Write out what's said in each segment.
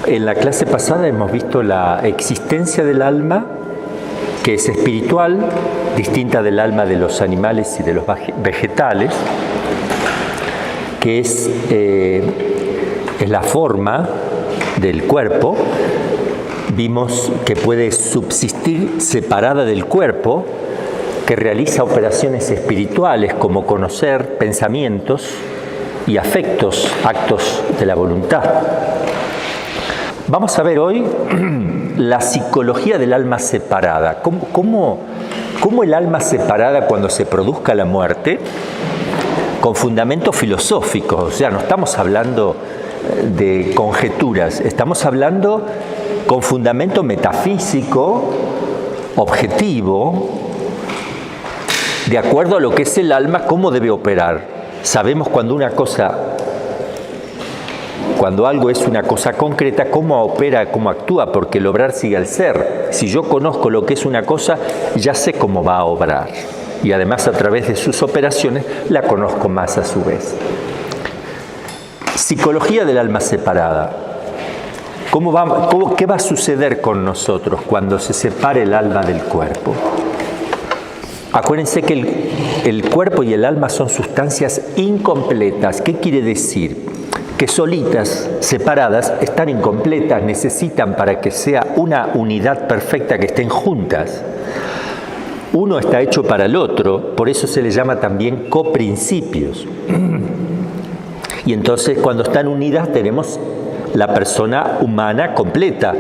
En la clase pasada hemos visto la existencia del alma, que es espiritual, distinta del alma de los animales y de los vegetales, que es la forma del cuerpo. Vimos que puede subsistir separada del cuerpo, que realiza operaciones espirituales como conocer pensamientos y afectos, actos de la voluntad. Vamos a ver hoy la psicología del alma separada. ¿Cómo el alma separada cuando se produzca la muerte, con fundamentos filosóficos? O sea, no estamos hablando de conjeturas, estamos hablando con fundamento metafísico, objetivo, de acuerdo a lo que es el alma, cómo debe operar. Sabemos cuando algo es una cosa concreta, cómo opera, cómo actúa, porque el obrar sigue al ser. Si yo conozco lo que es una cosa, ya sé cómo va a obrar. Y además, a través de sus operaciones, la conozco más a su vez. Psicología del alma separada. ¿Qué va a suceder con nosotros cuando se separe el alma del cuerpo? Acuérdense que el cuerpo y el alma son sustancias incompletas. ¿Qué quiere decir? Que solitas, separadas, están incompletas, necesitan para que sea una unidad perfecta que estén juntas. Uno está hecho para el otro, por eso se le llama también coprincipios. Y entonces cuando están unidas tenemos la persona humana completa.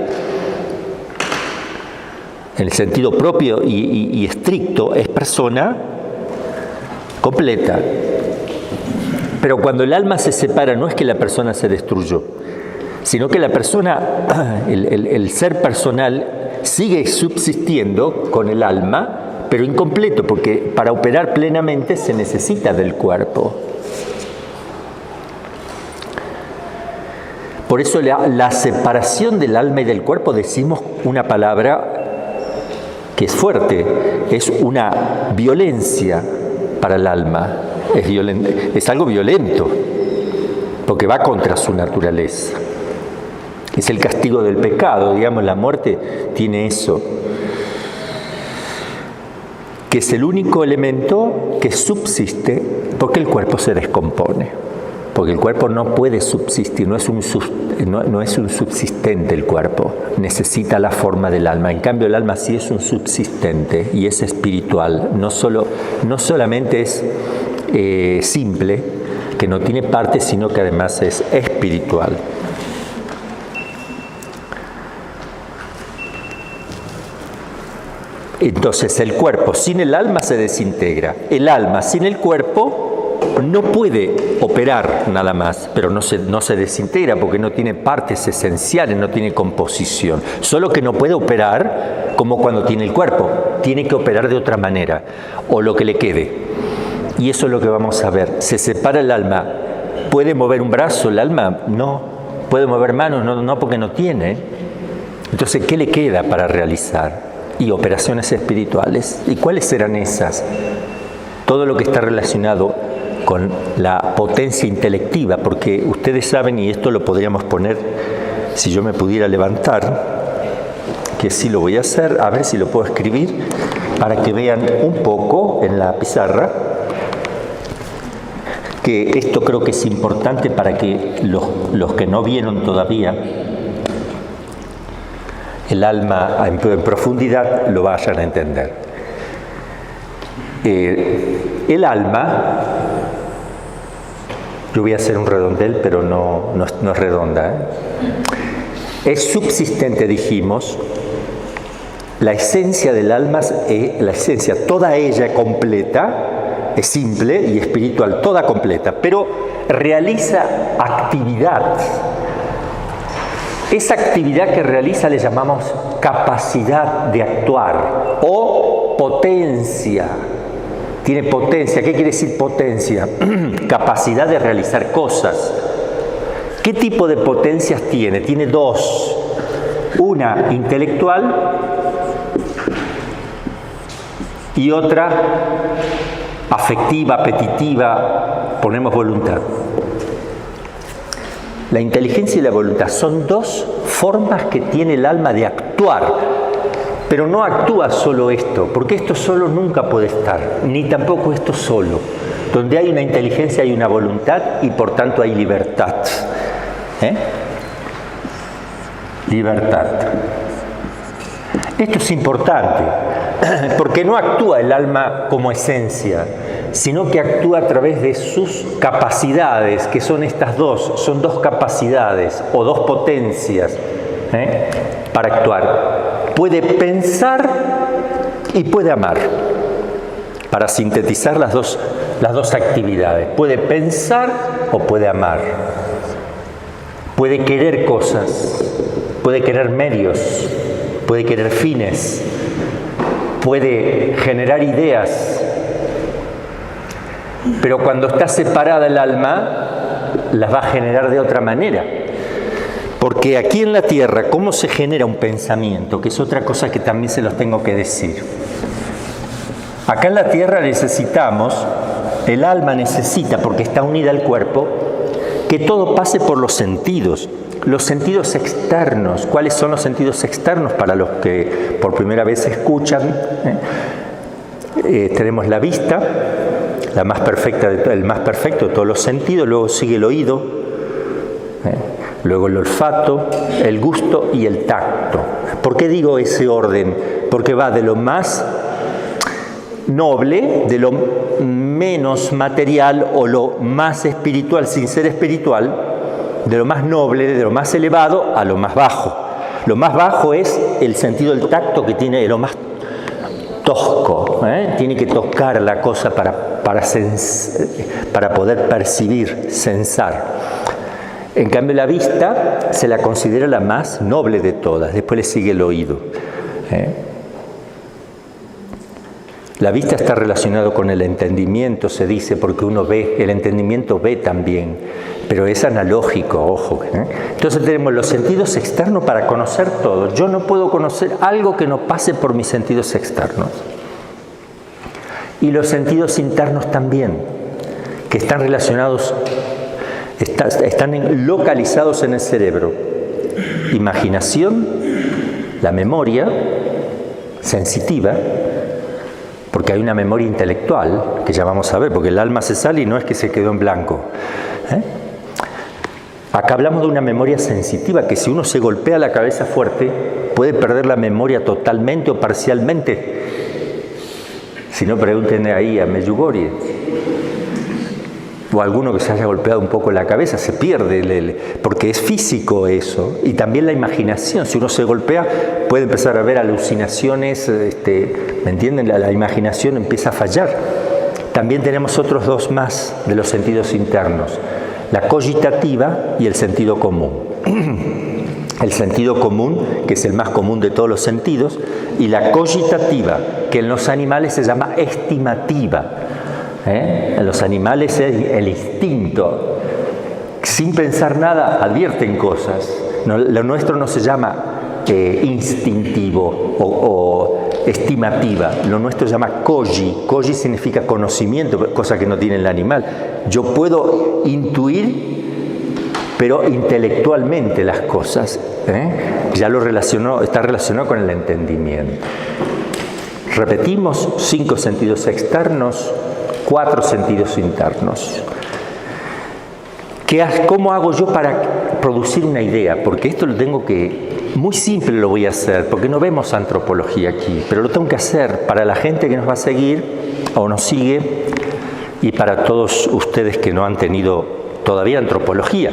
En el sentido propio y estricto es persona completa. Pero cuando el alma se separa, no es que la persona se destruyó, sino que la persona, el ser personal, sigue subsistiendo con el alma, pero incompleto, porque para operar plenamente se necesita del cuerpo. Por eso la separación del alma y del cuerpo, decimos una palabra que es fuerte, es una violencia para el alma. Es algo violento, porque va contra su naturaleza. Es el castigo del pecado, digamos, la muerte tiene eso, que es el único elemento que subsiste porque el cuerpo se descompone, porque el cuerpo no puede subsistir, no es un subsistente el cuerpo, necesita la forma del alma. En cambio el alma sí es un subsistente y es espiritual, no solamente es simple, que no tiene parte, sino que además es espiritual. Entonces el cuerpo sin el alma se desintegra. El alma sin el cuerpo no puede operar nada más, pero no se desintegra porque no tiene partes esenciales, no tiene composición. Solo que no puede operar como cuando tiene el cuerpo, tiene que operar de otra manera, o lo que le quede. Y eso es lo que vamos a ver. Se separa el alma. ¿Puede mover un brazo el alma? No. ¿Puede mover manos? No, porque no tiene. Entonces, ¿qué le queda para realizar? Y operaciones espirituales. ¿Y cuáles serán esas? Todo lo que está relacionado con la potencia intelectiva, porque ustedes saben, y esto lo podríamos poner, si yo me pudiera levantar, que sí lo voy a hacer, a ver si lo puedo escribir, para que vean un poco en la pizarra, que esto creo que es importante para que los que no vieron todavía el alma en profundidad lo vayan a entender. El alma, yo voy a hacer un redondel, pero no es redonda, es subsistente, dijimos. La esencia del alma es la esencia, toda ella completa, es simple y espiritual, toda completa, pero realiza actividad. Esa actividad que realiza le llamamos capacidad de actuar o potencia. Tiene potencia. ¿Qué quiere decir potencia? Capacidad de realizar cosas. ¿Qué tipo de potencias tiene? Tiene dos. Una intelectual y otra afectiva, apetitiva, ponemos voluntad. La inteligencia y la voluntad son dos formas que tiene el alma de actuar, pero no actúa solo esto, porque esto solo nunca puede estar, ni tampoco esto solo. Donde hay una inteligencia hay una voluntad y por tanto hay libertad. Libertad. Esto es importante, porque no actúa el alma como esencia, sino que actúa a través de sus capacidades, que son estas dos, son dos capacidades o dos potencias para actuar. Puede pensar y puede amar, para sintetizar las dos actividades. Puede pensar o puede amar. Puede querer cosas, puede querer medios, puede querer fines, puede generar ideas. Pero cuando está separada el alma, las va a generar de otra manera. Porque aquí en la tierra, ¿cómo se genera un pensamiento? Que es otra cosa que también se los tengo que decir. Acá en la tierra necesitamos, el alma necesita, porque está unida al cuerpo, que todo pase por los sentidos externos. ¿Cuáles son los sentidos externos para los que por primera vez escuchan? Tenemos la vista, el más perfecto de todos los sentidos, luego sigue el oído, luego el olfato, el gusto y el tacto. ¿Por qué digo ese orden? Porque va de lo más noble, de lo menos material o lo más espiritual sin ser espiritual, de lo más noble, de lo más elevado a lo más bajo. Lo más bajo es el sentido del tacto, que tiene lo más tosco, tiene que tocar la cosa para poder percibir, sensar. En cambio la vista se la considera la más noble de todas, después le sigue el oído. La vista está relacionado con el entendimiento, se dice, porque uno ve, el entendimiento ve también, pero es analógico, ojo. Entonces tenemos los sentidos externos para conocer todo. Yo no puedo conocer algo que no pase por mis sentidos externos. Y los sentidos internos también, que están relacionados, están localizados en el cerebro. Imaginación, la memoria sensitiva, porque hay una memoria intelectual, que ya vamos a ver, porque el alma se sale y no es que se quedó en blanco. Acá hablamos de una memoria sensitiva, que si uno se golpea la cabeza fuerte, puede perder la memoria totalmente o parcialmente. Si no, pregúntenle ahí a Medjugorje. O alguno que se haya golpeado un poco la cabeza, se pierde, porque es físico eso. Y también la imaginación, si uno se golpea, puede empezar a ver alucinaciones, ¿me entienden? La imaginación empieza a fallar. También tenemos otros dos más de los sentidos internos, la cogitativa y el sentido común. El sentido común, que es el más común de todos los sentidos, y la cogitativa, que en los animales se llama estimativa. En los animales es el instinto. Sin pensar nada, advierten cosas. Lo nuestro no se llama instintivo o estimativa. Lo nuestro se llama cogi. Cogi significa conocimiento, cosa que no tiene el animal. Yo puedo intuir, pero intelectualmente las cosas. Ya está relacionado con el entendimiento. Repetimos: 5 sentidos externos, 4 sentidos internos. ¿Cómo hago yo para producir una idea? Porque esto lo tengo que, muy simple lo voy a hacer, porque no vemos antropología aquí, pero lo tengo que hacer para la gente que nos va a seguir o nos sigue y para todos ustedes que no han tenido todavía antropología.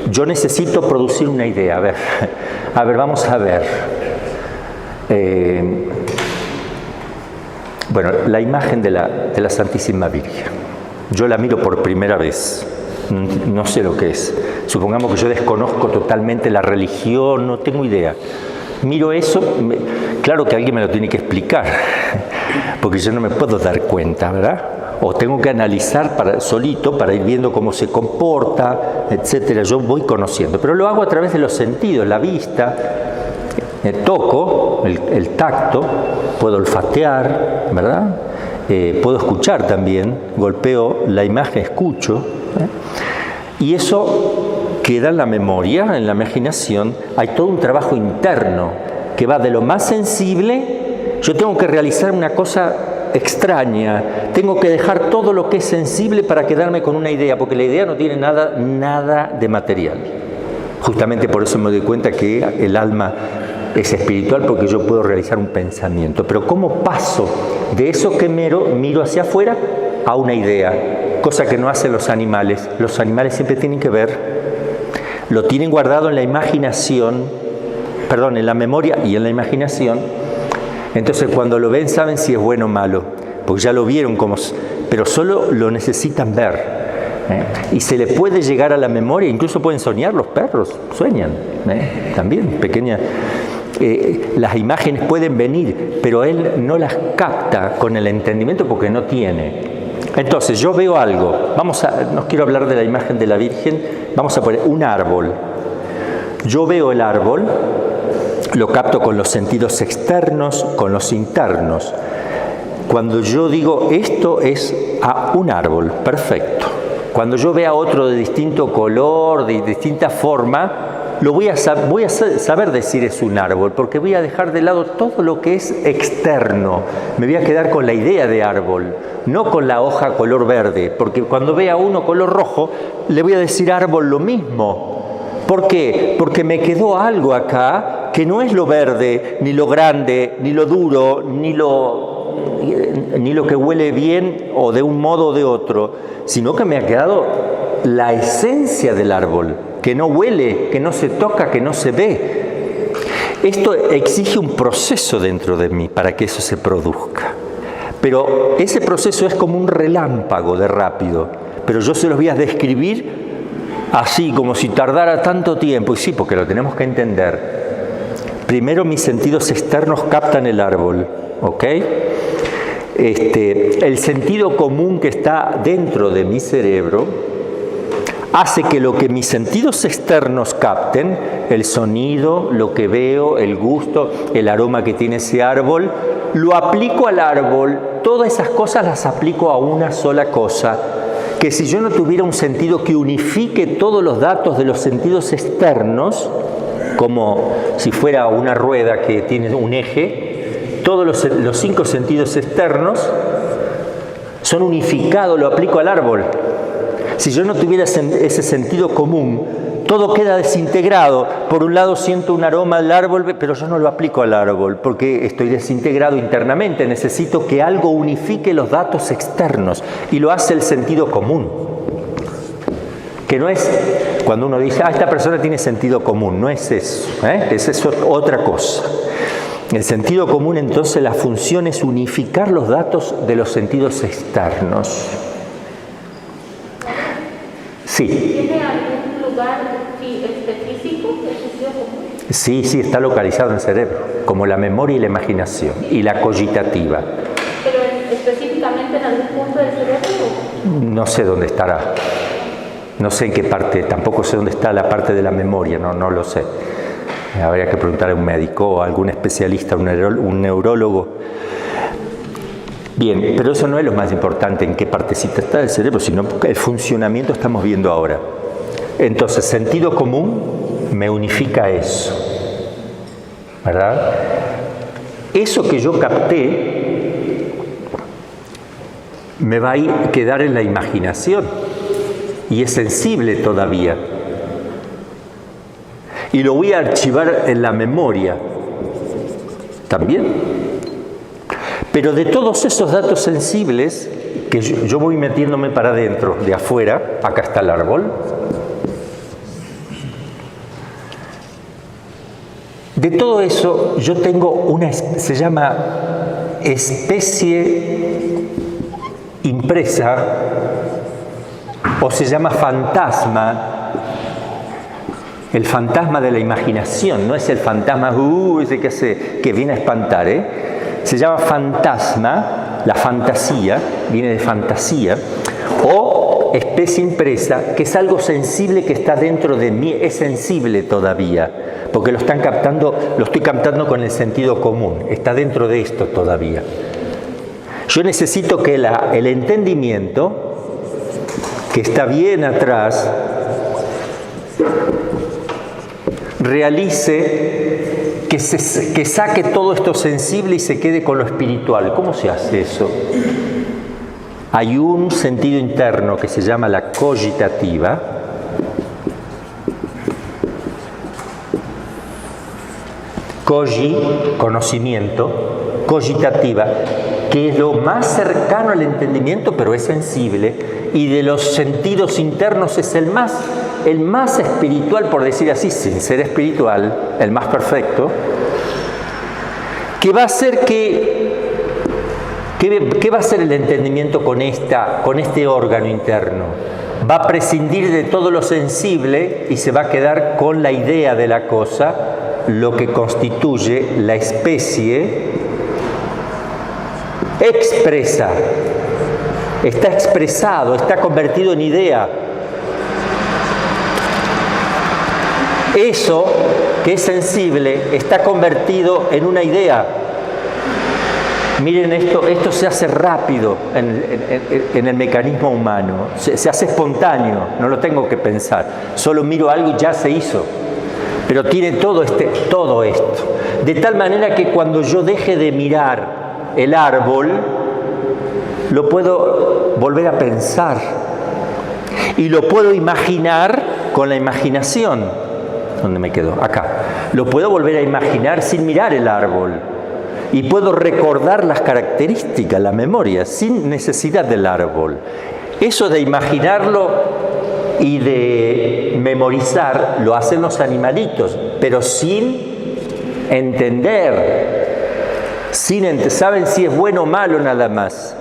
Yo necesito producir una idea. A ver, vamos a ver. Bueno, la imagen de la Santísima Virgen. Yo la miro por primera vez. No sé lo que es. Supongamos que yo desconozco totalmente la religión, no tengo idea. Miro eso, claro que alguien me lo tiene que explicar, porque yo no me puedo dar cuenta, ¿verdad? O tengo que analizar solito para ir viendo cómo se comporta, etcétera. Yo voy conociendo, pero lo hago a través de los sentidos, la vista, toco, el tacto, puedo olfatear, ¿verdad? Puedo escuchar también, golpeo la imagen, escucho. Y eso queda en la memoria, en la imaginación. Hay todo un trabajo interno que va de lo más sensible. Yo tengo que realizar una cosa extraña, tengo que dejar todo lo que es sensible para quedarme con una idea, porque la idea no tiene nada de material. Justamente por eso me doy cuenta que el alma es espiritual, porque yo puedo realizar un pensamiento. Pero ¿cómo paso de eso que miro hacia afuera a una idea? Cosa que no hacen los animales. Los animales siempre tienen que ver, lo tienen guardado en la imaginación, en la memoria y en la imaginación. Entonces cuando lo ven saben si es bueno o malo, porque ya lo vieron, pero solo lo necesitan ver. Y se le puede llegar a la memoria, incluso pueden soñar, los perros sueñan, también, pequeñas. Las imágenes pueden venir, pero él no las capta con el entendimiento porque no tiene. Entonces yo veo algo, no quiero hablar de la imagen de la Virgen, vamos a poner un árbol. Yo veo el árbol, lo capto con los sentidos externos, con los internos. Cuando yo digo esto es a un árbol, perfecto. Cuando yo vea otro de distinto color, de distinta forma, voy a saber decir es un árbol, porque voy a dejar de lado todo lo que es externo. Me voy a quedar con la idea de árbol, no con la hoja color verde, porque cuando vea uno color rojo, le voy a decir árbol lo mismo. ¿Por qué? Porque me quedó algo acá que no es lo verde, ni lo grande, ni lo duro, ni lo que huele bien o de un modo o de otro, sino que me ha quedado la esencia del árbol, que no huele, que no se toca, que no se ve. Esto exige un proceso dentro de mí para que eso se produzca. Pero ese proceso es como un relámpago de rápido, pero yo se los voy a describir así, como si tardara tanto tiempo. Y sí, porque lo tenemos que entender. Primero mis sentidos externos captan el árbol, ¿ok? El sentido común que está dentro de mi cerebro hace que lo que mis sentidos externos capten, el sonido, lo que veo, el gusto, el aroma que tiene ese árbol, lo aplico al árbol. Todas esas cosas las aplico a una sola cosa, que si yo no tuviera un sentido que unifique todos los datos de los sentidos externos, como si fuera una rueda que tiene un eje, todos los 5 sentidos externos son unificados, lo aplico al árbol. Si yo no tuviera ese sentido común, todo queda desintegrado. Por un lado siento un aroma del árbol, pero yo no lo aplico al árbol porque estoy desintegrado internamente. Necesito que algo unifique los datos externos y lo hace el sentido común. Que no es cuando uno dice, esta persona tiene sentido común, no es eso, es eso otra cosa. El sentido común, entonces, la función es unificar los datos de los sentidos externos. Sí. ¿Tiene algún lugar físico el sentido común? Sí, está localizado en el cerebro, como la memoria y la imaginación, y la cogitativa. ¿Pero específicamente en algún punto del cerebro? No sé dónde estará. No sé en qué parte, tampoco sé dónde está la parte de la memoria, no lo sé. Habría que preguntar a un médico o a algún especialista, un neurólogo. Bien, pero eso no es lo más importante en qué partecita está del cerebro, sino el funcionamiento estamos viendo ahora. Entonces, sentido común me unifica eso, ¿verdad? Eso que yo capté me va a quedar en la imaginación y es sensible todavía. Y lo voy a archivar en la memoria también. Pero de todos esos datos sensibles, que yo voy metiéndome para adentro, de afuera, acá está el árbol. De todo eso, yo tengo se llama especie impresa, o se llama fantasma. El fantasma de la imaginación, no es el fantasma ese que viene a espantar, Se llama fantasma, la fantasía, viene de fantasía, o especie impresa, que es algo sensible que está dentro de mí, es sensible todavía, porque lo estoy captando con el sentido común, está dentro de esto todavía. Yo necesito que el entendimiento, que está bien atrás, realice que saque todo esto sensible y se quede con lo espiritual. ¿Cómo se hace eso? Hay un sentido interno que se llama la cogitativa. Cogi, conocimiento, cogitativa, que es lo más cercano al entendimiento, pero es sensible, y de los sentidos internos es el más espiritual, por decir así, sin ser espiritual, el más perfecto, que va a hacer ¿qué va a hacer el entendimiento con este órgano interno? Va a prescindir de todo lo sensible y se va a quedar con la idea de la cosa, lo que constituye la especie expresa. Está expresado, está convertido en idea. Eso que es sensible está convertido en una idea. Miren, esto se hace rápido en el mecanismo humano, se hace espontáneo, no lo tengo que pensar, solo miro algo y ya se hizo. Pero tiene todo esto, de tal manera que cuando yo deje de mirar el árbol, lo puedo volver a pensar y lo puedo imaginar con la imaginación. ¿Dónde me quedo? Acá. Lo puedo volver a imaginar sin mirar el árbol. Y puedo recordar las características, la memoria, sin necesidad del árbol. Eso de imaginarlo y de memorizar lo hacen los animalitos, pero sin entender. Saben si es bueno o malo nada más.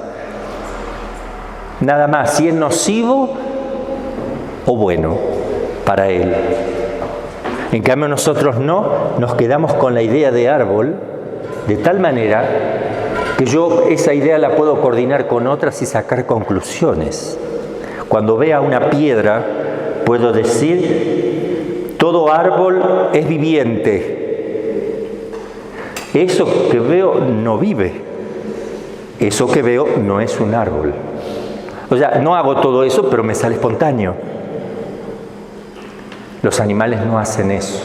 Nada más, si es nocivo o bueno para él. En cambio nosotros no, nos quedamos con la idea de árbol, de tal manera que yo esa idea la puedo coordinar con otras y sacar conclusiones. Cuando vea una piedra, puedo decir, todo árbol es viviente. Eso que veo no vive. Eso que veo no es un árbol. O sea, no hago todo eso, pero me sale espontáneo. Los animales no hacen eso.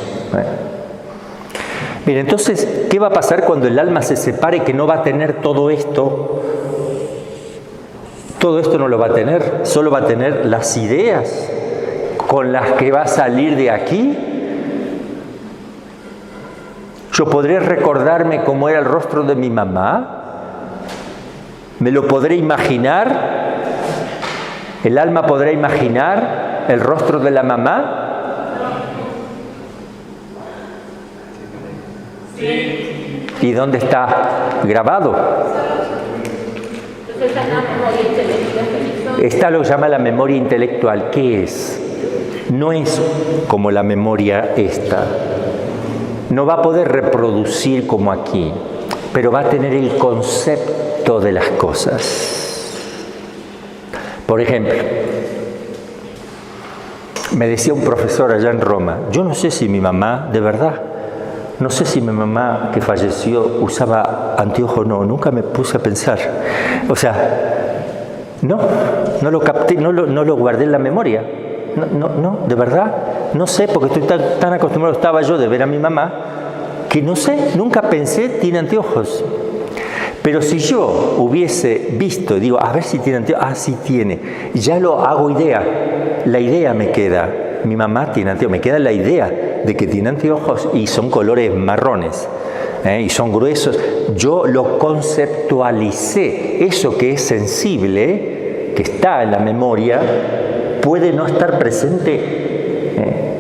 Mira, entonces, ¿qué va a pasar cuando el alma se separe que no va a tener todo esto? Todo esto no lo va a tener, solo va a tener las ideas con las que va a salir de aquí. Yo podré recordarme cómo era el rostro de mi mamá, me lo podré imaginar, el alma podrá imaginar el rostro de la mamá. Sí. ¿Y dónde está grabado? Esta lo llama la memoria intelectual. ¿Qué es? No es como la memoria esta. No va a poder reproducir como aquí, pero va a tener el concepto de las cosas. Por ejemplo, me decía un profesor allá en Roma, yo no sé si mi mamá, de verdad, no sé si mi mamá que falleció usaba anteojos o no, nunca me puse a pensar. O sea, no lo capté, no lo guardé en la memoria. No, de verdad, no sé, porque estoy tan acostumbrado estaba yo de ver a mi mamá, que no sé, nunca pensé, tiene anteojos. Pero si yo hubiese visto, y digo, a ver si tiene anteojos, sí tiene, ya lo hago idea, la idea me queda, mi mamá tiene anteojos, me queda la idea de que tiene anteojos y son colores marrones, y son gruesos. Yo lo conceptualicé, eso que es sensible, que está en la memoria, puede no estar presente,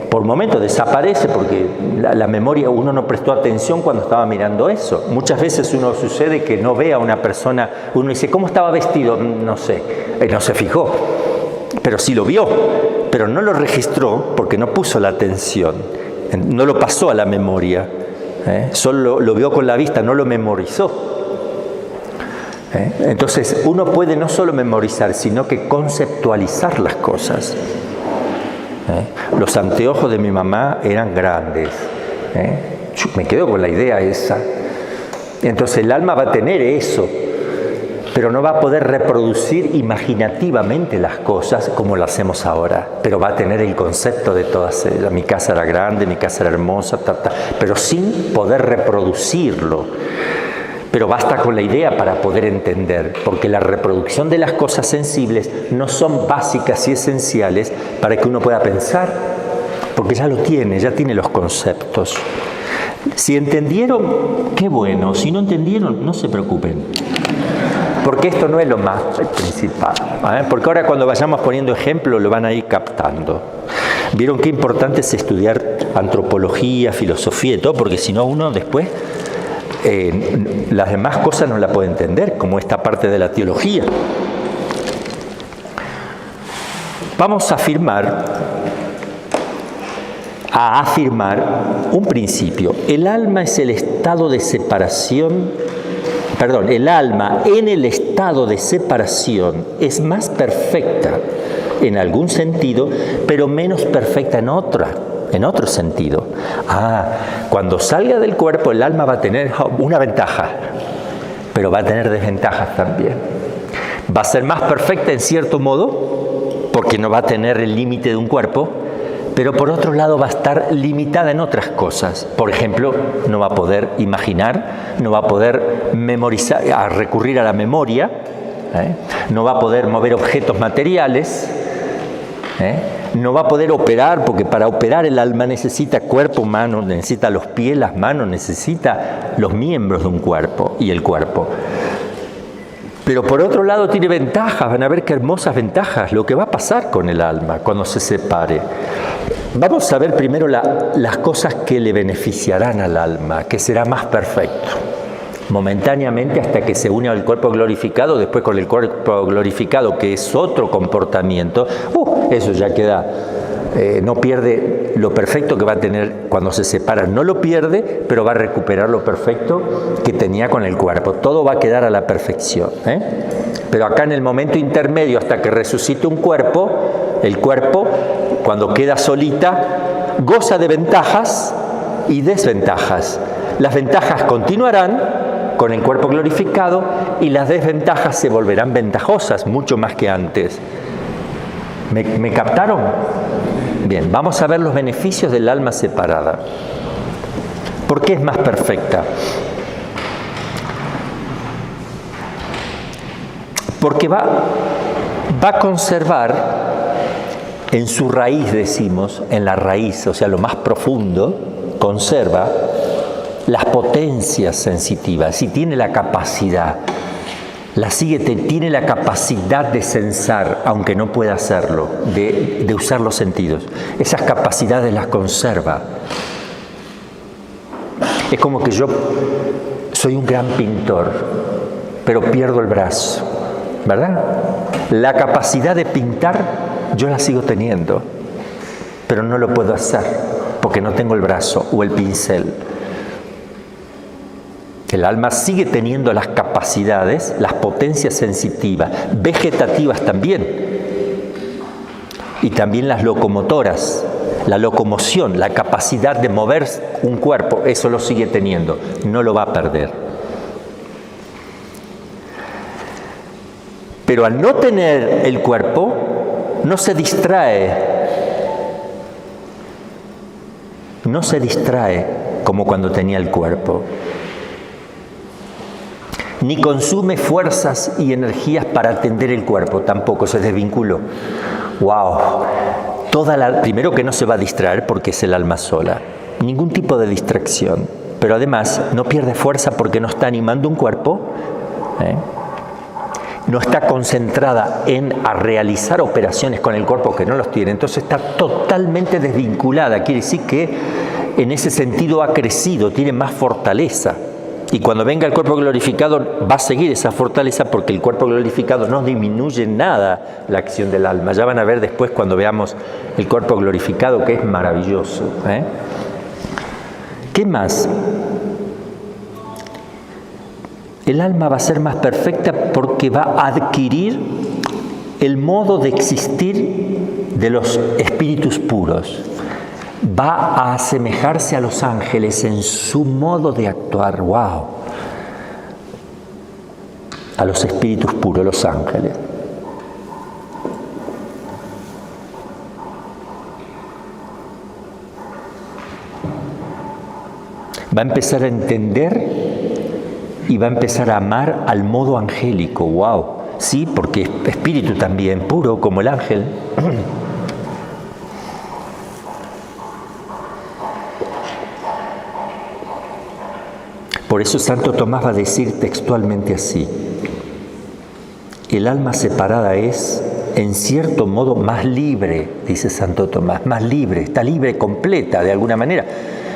por momentos desaparece porque la memoria, uno no prestó atención cuando estaba mirando eso. Muchas veces uno sucede que no ve a una persona, uno dice, ¿cómo estaba vestido? No sé, no se fijó, pero sí lo vio, pero no lo registró porque no puso la atención, no lo pasó a la memoria, solo lo vio con la vista, no lo memorizó. Entonces uno puede no solo memorizar, sino que conceptualizar las cosas. Los anteojos de mi mamá eran grandes. Yo me quedo con la idea esa. Entonces el alma va a tener eso. pero no va a poder reproducir imaginativamente las cosas como lo hacemos ahora, pero va a tener el concepto de todas ellas. Mi casa era grande, mi casa era hermosa, pero sin poder reproducirlo. Pero basta con la idea para poder entender, porque la reproducción de las cosas sensibles no son básicas y esenciales para que uno pueda pensar, porque ya lo tiene, ya tiene los conceptos. Si entendieron, qué bueno. Si no entendieron, no se preocupen. Porque esto no es lo más principal. Porque ahora cuando vayamos poniendo ejemplos lo van a ir captando. Vieron qué importante es estudiar antropología, filosofía y todo, porque si no uno después las demás cosas no la puede entender, como esta parte de la teología. Vamos a afirmar un principio. El alma es el estado de separación, el alma en el estado de separación es más perfecta en algún sentido, pero menos perfecta en otro sentido. Cuando salga del cuerpo el alma va a tener una ventaja, pero va a tener desventajas también. Va a ser más perfecta en cierto modo, porque no va a tener el límite de un cuerpo, pero por otro lado va a estar limitada en otras cosas. Por ejemplo, no va a poder imaginar, no va a poder memorizar, a recurrir a la memoria, no va a poder mover objetos materiales, no va a poder operar, porque para operar el alma necesita cuerpo humano, necesita los pies, las manos, necesita los miembros de un cuerpo y el cuerpo. Pero por otro lado tiene ventajas, van a ver qué hermosas ventajas, lo que va a pasar con el alma cuando se separe. Vamos a ver primero las cosas que le beneficiarán al alma, que será más perfecto. Momentáneamente hasta que se une al cuerpo glorificado, después con el cuerpo glorificado, que es otro comportamiento, eso ya queda, no pierde lo perfecto que va a tener cuando se separa, no lo pierde, pero va a recuperar lo perfecto que tenía con el cuerpo. Todo va a quedar a la perfección. Pero acá en el momento intermedio, hasta que resucite un cuerpo, el cuerpo, cuando queda solita, goza de ventajas y desventajas. Las ventajas continuarán con el cuerpo glorificado y las desventajas se volverán ventajosas, mucho más que antes. ¿Me captaron? Bien, vamos a ver los beneficios del alma separada. ¿Por qué es más perfecta? Porque va a conservar en su raíz, decimos, en la raíz, o sea, lo más profundo, conserva las potencias sensitivas y tiene la capacidad, tiene la capacidad de sensar, aunque no pueda hacerlo, de usar los sentidos. Esas capacidades las conserva. Es como que yo soy un gran pintor, pero pierdo el brazo, ¿verdad? La capacidad de pintar yo la sigo teniendo, pero no lo puedo hacer porque no tengo el brazo o el pincel. El alma sigue teniendo las capacidades, las potencias sensitivas, vegetativas también, y también las locomotoras, la locomoción, la capacidad de mover un cuerpo, eso lo sigue teniendo, no lo va a perder. Pero al no tener el cuerpo, no se distrae como cuando tenía el cuerpo. Ni consume fuerzas y energías para atender el cuerpo, tampoco se desvinculó. ¡Wow! Primero que no se va a distraer porque es el alma sola, ningún tipo de distracción, pero además no pierde fuerza porque no está animando un cuerpo, no está concentrada a realizar operaciones con el cuerpo que no los tiene, entonces está totalmente desvinculada, quiere decir que en ese sentido ha crecido, tiene más fortaleza. Y cuando venga el cuerpo glorificado va a seguir esa fortaleza porque el cuerpo glorificado no disminuye nada la acción del alma. Ya van a ver después cuando veamos el cuerpo glorificado que es maravilloso. ¿Qué más? El alma va a ser más perfecta porque va a adquirir el modo de existir de los espíritus puros. Va a asemejarse a los ángeles en su modo de actuar. ¡Wow! a los espíritus puros, los ángeles. Va a empezar a entender y va a empezar a amar al modo angélico. ¡Wow! Sí, porque es espíritu también, puro como el ángel. Por eso Santo Tomás va a decir textualmente así: el alma separada es, en cierto modo, más libre, dice Santo Tomás, más libre, está libre completa de alguna manera,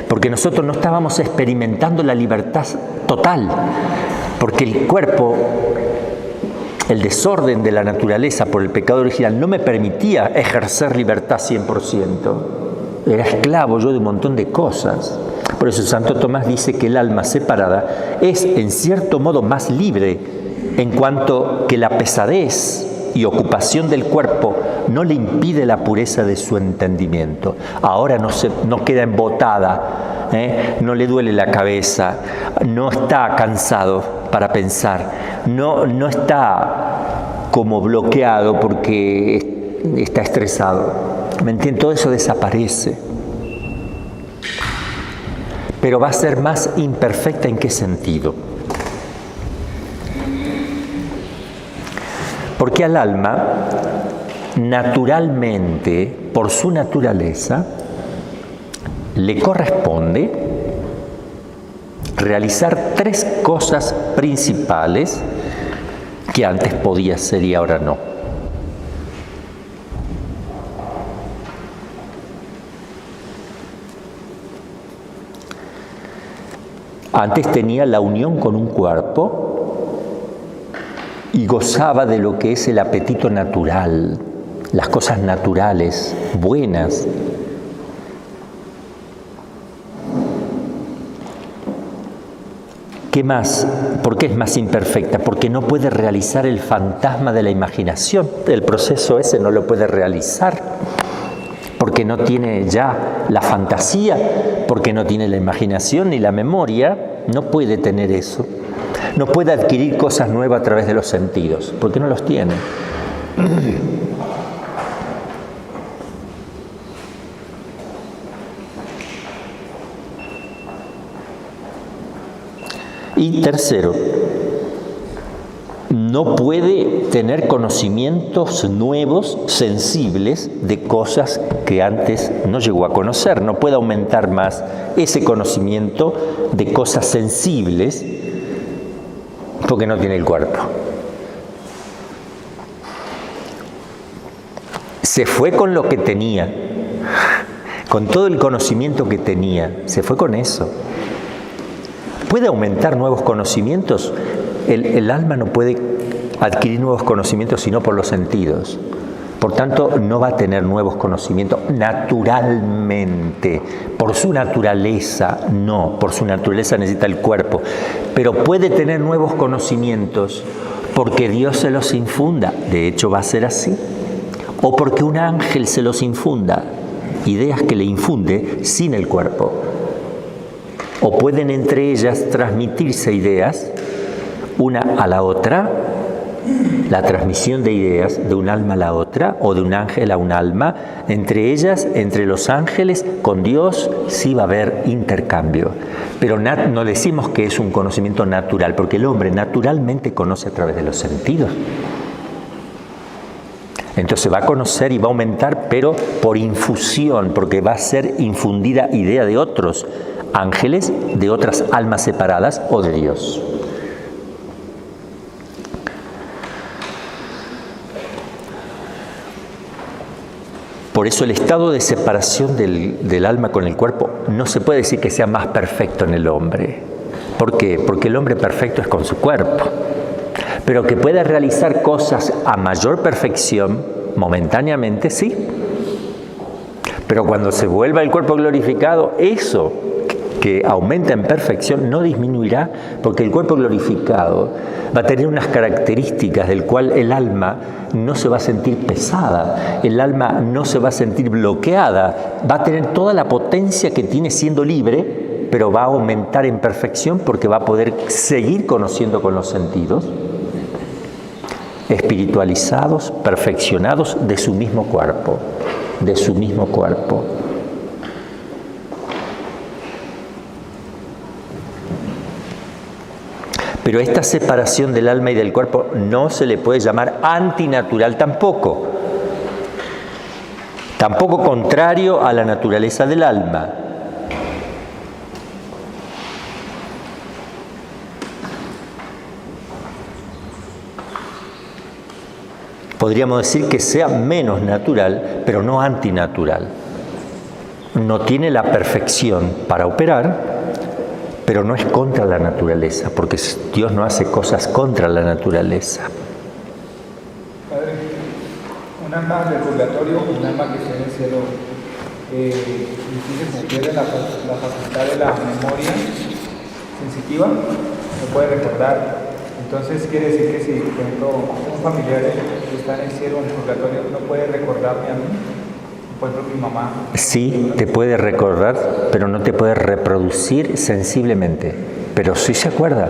porque nosotros no estábamos experimentando la libertad total, porque el cuerpo, el desorden de la naturaleza por el pecado original no me permitía ejercer libertad 100%. Era esclavo yo de un montón de cosas. Por eso Santo Tomás dice que el alma separada es en cierto modo más libre, en cuanto que la pesadez y ocupación del cuerpo no le impide la pureza de su entendimiento. Ahora no queda embotada, no le duele la cabeza, no está cansado para pensar, no está como bloqueado porque está estresado. ¿Me entienden? Todo eso desaparece. Pero va a ser más imperfecta. ¿En qué sentido? Porque al alma, naturalmente, por su naturaleza, le corresponde realizar 3 cosas principales que antes podía hacer y ahora no. Antes tenía la unión con un cuerpo y gozaba de lo que es el apetito natural, las cosas naturales, buenas. ¿Qué más? ¿Por qué es más imperfecta? Porque no puede realizar el fantasma de la imaginación. El proceso ese no lo puede realizar, porque no tiene ya la fantasía, porque no tiene la imaginación ni la memoria. No puede tener eso. No puede adquirir cosas nuevas a través de los sentidos, porque no los tiene. Y tercero, no puede tener conocimientos nuevos, sensibles, de cosas que antes no llegó a conocer. No puede aumentar más ese conocimiento de cosas sensibles porque no tiene el cuerpo. Se fue con lo que tenía, con todo el conocimiento que tenía, se fue con eso. ¿Puede aumentar nuevos conocimientos? El alma no puede adquirir nuevos conocimientos sino por los sentidos. Por tanto, no va a tener nuevos conocimientos naturalmente. Por su naturaleza, no. Por su naturaleza necesita el cuerpo. Pero puede tener nuevos conocimientos porque Dios se los infunda. De hecho, va a ser así. O porque un ángel se los infunda. Ideas que le infunde sin el cuerpo. O pueden entre ellas transmitirse ideas una a la otra, la transmisión de ideas de un alma a la otra o de un ángel a un alma, entre ellas, entre los ángeles, con Dios sí va a haber intercambio. Pero no decimos que es un conocimiento natural, porque el hombre naturalmente conoce a través de los sentidos. Entonces va a conocer y va a aumentar, pero por infusión, porque va a ser infundida idea de otros ángeles, de otras almas separadas o de Dios. Por eso el estado de separación del alma con el cuerpo no se puede decir que sea más perfecto en el hombre. ¿Por qué? Porque el hombre perfecto es con su cuerpo. Pero que pueda realizar cosas a mayor perfección, momentáneamente, sí. Pero cuando se vuelva el cuerpo glorificado, eso que aumenta en perfección no disminuirá, porque el cuerpo glorificado va a tener unas características del cual el alma no se va a sentir pesada, el alma no se va a sentir bloqueada, va a tener toda la potencia que tiene siendo libre, pero va a aumentar en perfección porque va a poder seguir conociendo con los sentidos espiritualizados, perfeccionados de su mismo cuerpo, de su mismo cuerpo. Pero esta separación del alma y del cuerpo no se le puede llamar antinatural tampoco. Tampoco contrario a la naturaleza del alma. Podríamos decir que sea menos natural, pero no antinatural. No tiene la perfección para operar, pero no es contra la naturaleza, porque Dios no hace cosas contra la naturaleza. Padre, un alma del purgatorio, un alma que está en el cielo, incluso se pierde la facultad de la memoria sensitiva, no puede recordar. Entonces quiere decir que si, por ejemplo, un familiar que está en el cielo, en el purgatorio, no puede recordarme a mí. Por ejemplo, mi mamá. Sí, te puede recordar, pero no te puede reproducir sensiblemente. Pero sí se acuerda.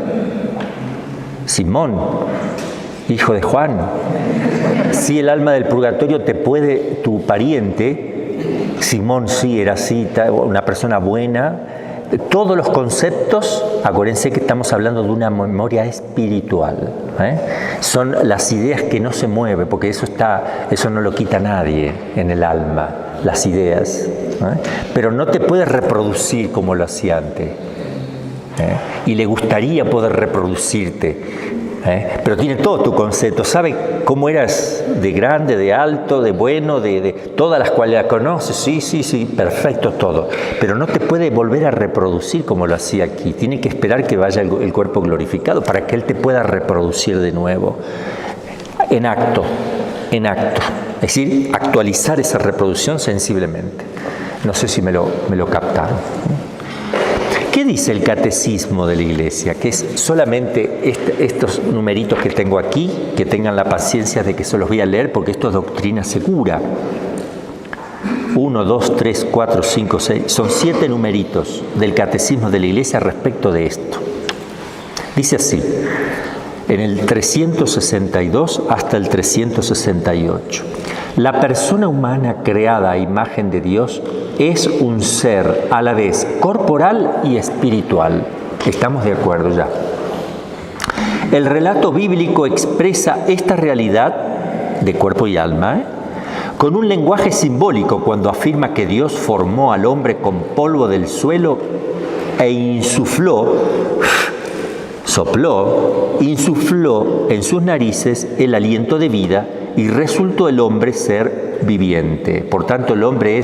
Simón, hijo de Juan. Sí, el alma del purgatorio te puede, tu pariente, Simón sí era así, una persona buena. Todos los conceptos, acuérdense que estamos hablando de una memoria espiritual. Son las ideas que no se mueven, porque eso no lo quita nadie en el alma, las ideas. Pero no te puedes reproducir como lo hacía antes. Y le gustaría poder reproducirte. Pero tiene todo tu concepto, sabe cómo eras de grande, de alto, de bueno, de todas las cualidades, conoces, sí, perfecto todo, pero no te puede volver a reproducir como lo hacía aquí, tiene que esperar que vaya el cuerpo glorificado para que Él te pueda reproducir de nuevo, en acto, es decir, actualizar esa reproducción sensiblemente. No sé si me lo captaron. ¿Qué dice el catecismo de la Iglesia? Que es solamente estos numeritos que tengo aquí, que tengan la paciencia de que se los voy a leer, porque esto es doctrina segura. 1, 2, 3, 4, 5, 6. Son 7 numeritos del catecismo de la Iglesia respecto de esto. Dice así, en el 362 hasta el 368. La persona humana creada a imagen de Dios es un ser a la vez corporal y espiritual. Estamos de acuerdo ya. El relato bíblico expresa esta realidad de cuerpo y alma con un lenguaje simbólico cuando afirma que Dios formó al hombre con polvo del suelo e insufló en sus narices el aliento de vida y resultó el hombre ser viviente. Por tanto, el hombre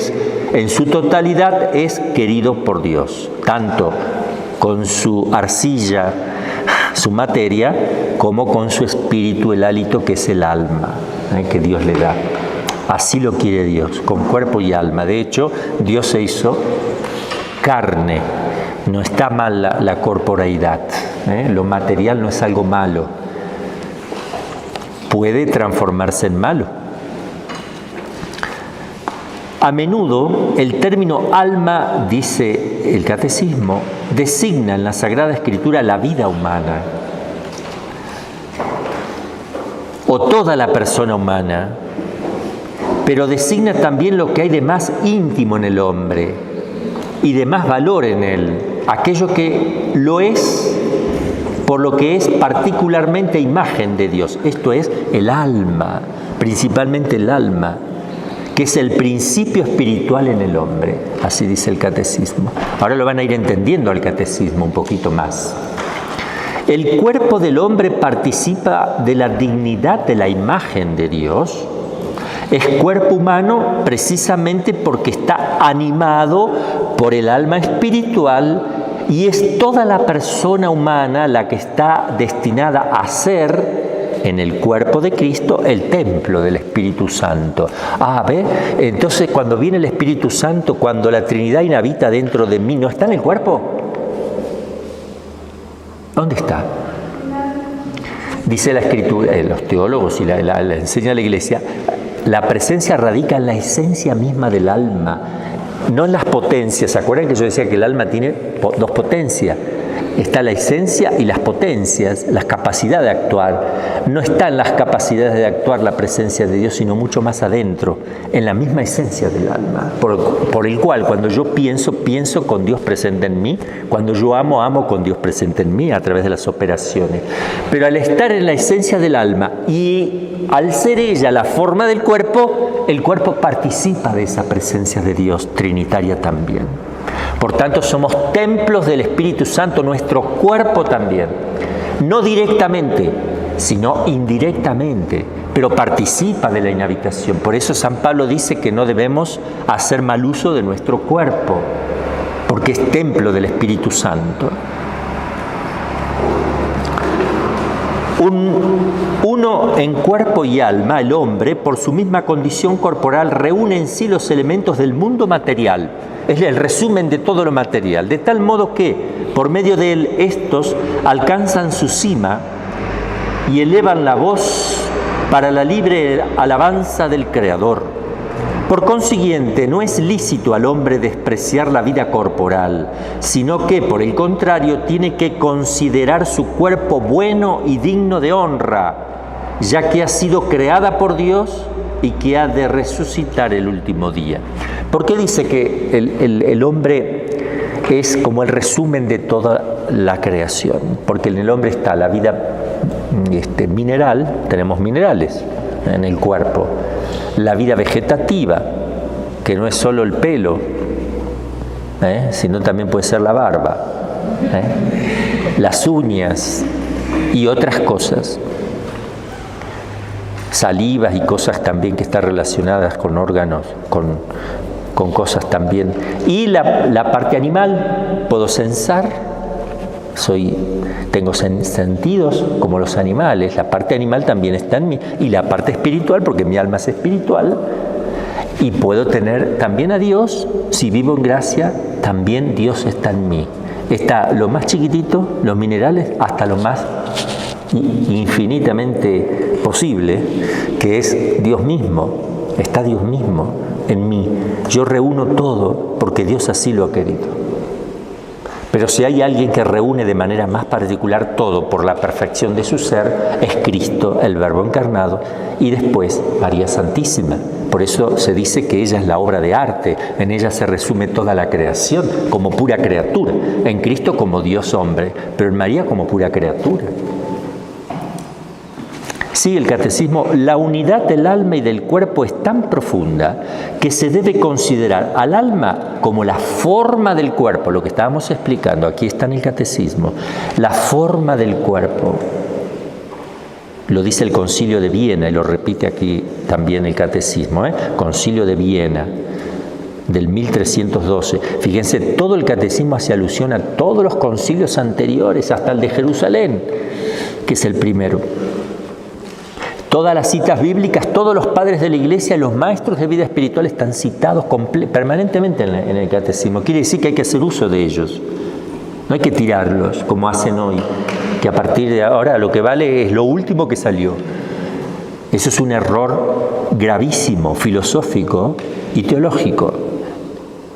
en su totalidad es querido por Dios, tanto con su arcilla, su materia, como con su espíritu, el hálito que es el alma, que Dios le da. Así lo quiere Dios, con cuerpo y alma. De hecho, Dios se hizo carne. No está mal la corporeidad. Lo material no es algo malo. Puede transformarse en malo. A menudo el término alma, dice el catecismo, designa en la Sagrada Escritura la vida humana o toda la persona humana, pero designa también lo que hay de más íntimo en el hombre y de más valor en él, aquello que lo es por lo que es particularmente imagen de Dios. Esto es el alma, principalmente el alma, que es el principio espiritual en el hombre. Así dice el catecismo. Ahora lo van a ir entendiendo al catecismo un poquito más. El cuerpo del hombre participa de la dignidad de la imagen de Dios. Es cuerpo humano precisamente porque está animado por el alma espiritual y es toda la persona humana la que está destinada a ser en el cuerpo de Cristo el templo del Espíritu Santo. ¿Ve? Entonces cuando viene el Espíritu Santo, cuando la Trinidad inhabita dentro de mí, ¿no está en el cuerpo? ¿Dónde está? Dice la Escritura, los teólogos y la enseña la Iglesia, la presencia radica en la esencia misma del alma, no en las potencias. ¿Se acuerdan que yo decía que el alma tiene dos potencias? está la esencia y las potencias, las capacidades de actuar. No está en las capacidades de actuar la presencia de Dios, sino mucho más adentro, en la misma esencia del alma, por el cual cuando yo pienso, pienso con Dios presente en mí, cuando yo amo, amo con Dios presente en mí a través de las operaciones. Pero al estar en la esencia del alma y al ser ella la forma del cuerpo, el cuerpo participa de esa presencia de Dios trinitaria también. Por tanto, somos templos del Espíritu Santo, nuestro cuerpo también. No directamente, sino indirectamente, pero participa de la inhabitación. Por eso San Pablo dice que no debemos hacer mal uso de nuestro cuerpo, porque es templo del Espíritu Santo. Uno en cuerpo y alma, el hombre, por su misma condición corporal, reúne en sí los elementos del mundo material. Es el resumen de todo lo material, de tal modo que, por medio de él, estos alcanzan su cima y elevan la voz para la libre alabanza del Creador. Por consiguiente, no es lícito al hombre despreciar la vida corporal, sino que, por el contrario, tiene que considerar su cuerpo bueno y digno de honra, ya que ha sido creada por Dios y que ha de resucitar el último día. ¿Por qué dice que el hombre es como el resumen de toda la creación? Porque en el hombre está la vida mineral, tenemos minerales en el cuerpo, la vida vegetativa, que no es solo el pelo, sino también puede ser la barba, las uñas y otras cosas, salivas y cosas también que están relacionadas con órganos, con cosas también. Y la parte animal, puedo censar, tengo sentidos como los animales, la parte animal también está en mí, y la parte espiritual, porque mi alma es espiritual, y puedo tener también a Dios, si vivo en gracia, también Dios está en mí. Está lo más chiquitito, los minerales, hasta lo más infinitamente posible, que es Dios mismo, está Dios mismo en mí. Yo reúno todo porque Dios así lo ha querido. Pero si hay alguien que reúne de manera más particular todo por la perfección de su ser, es Cristo, el Verbo encarnado, y después María Santísima. Por eso se dice que ella es la obra de arte, en ella se resume toda la creación, como pura criatura, en Cristo como Dios hombre, pero en María como pura criatura. Sí, el catecismo, la unidad del alma y del cuerpo es tan profunda que se debe considerar al alma como la forma del cuerpo, lo que estábamos explicando, aquí está en el catecismo, la forma del cuerpo. Lo dice el Concilio de Viena y lo repite aquí también el catecismo, Concilio de Viena del 1312. Fíjense, todo el catecismo hace alusión a todos los concilios anteriores, hasta el de Jerusalén, que es el primero. Todas las citas bíblicas, todos los padres de la Iglesia, los maestros de vida espiritual están citados permanentemente en el catecismo. Quiere decir que hay que hacer uso de ellos. No hay que tirarlos como hacen hoy, que a partir de ahora lo que vale es lo último que salió. Eso es un error gravísimo, filosófico y teológico,